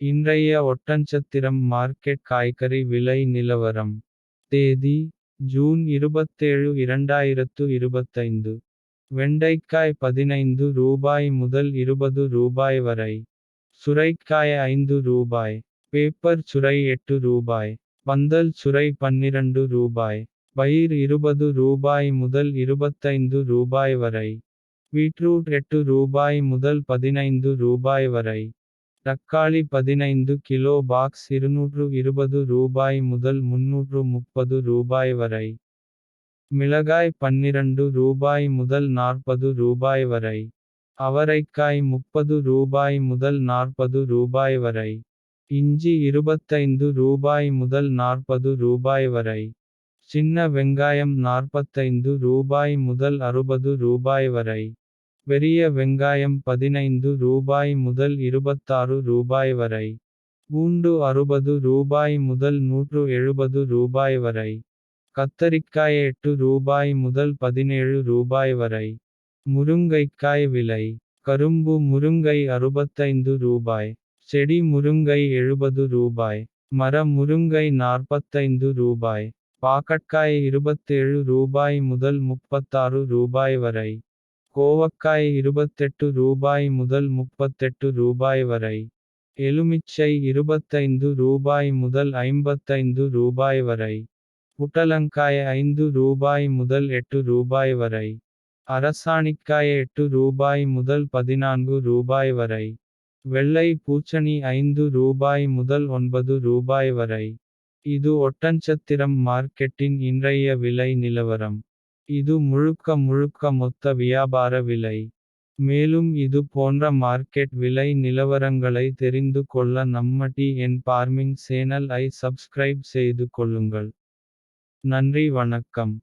இன்றைய ஒட்டன்சத்திரம் மார்க்கெட் காய்கறி விலை நிலவரம். தேதி ஜூன் 27 2025. வெண்டைக்காய் 15 ரூபாய் முதல் 20 ரூபாய் வரை. சுரைக்காய் 5 ரூபாய். பேப்பர் சுரை 8 ரூபாய். பந்தல் சுரை 12 ரூபாய். பயிர் 20 ரூபாய் முதல் 25 ரூபாய் வரை. பீட்ரூட் 8 ரூபாய் முதல் 15 ரூபாய் வரை. தக்காளி 15 கிலோ பாக்ஸ் 220 ரூபாய் முதல் 330 ரூபாய் வரை. மிளகாய் 12 ரூபாய் முதல் 40 ரூபாய் வரை. அவரைக்காய் 30 ரூபாய் முதல் 40 ரூபாய் வரை. இஞ்சி 25 ரூபாய் முதல் 40 ரூபாய் வரை. சின்ன வெங்காயம் 45 ரூபாய் முதல் 60 ரூபாய் வரை. பெரிய வெங்காயம் 15 ரூபாய் முதல் 26 ரூபாய் வரை. பூண்டு 60 ரூபாய் முதல் 170 ரூபாய் வரை. கத்தரிக்காய் 8 ரூபாய் முதல் 17 ரூபாய் வரை. முருங்கைக்காய் விலை. கரும்பு முருங்கை 65 ரூபாய். செடி முருங்கை 70 ரூபாய். மர முருங்கை 45 ரூபாய். பாகற்காய் 27 ரூபாய் முதல் 36 ரூபாய் வரை. கோவக்காய் 28 ரூபாய் முதல் 38 ரூபாய் வரை. எலுமிச்சை 25 ரூபாய் முதல் 55 ரூபாய் வரை. புடலங்காய் 5 ரூபாய் முதல் 8 ரூபாய் வரை. அரசாணிக்காய் 8 ரூபாய் முதல் 14 ரூபாய் வரை. வெள்ளை பூசணி 5 ரூபாய் முதல் 9 ரூபாய் வரை. இது ஒட்டன்சத்திரம் மார்க்கெட்டின் இன்றைய விலை நிலவரம். இது முழுக்க மொத்த வியாபார விலை. மேலும் இது போன்ற மார்க்கெட் விலை நிலவரங்களை தெரிந்து கொள்ள நம்ம TN Farming சேனல் ஐ சப்ஸ்கிரைப் செய்து கொள்ளுங்கள். நன்றி வணக்கம்.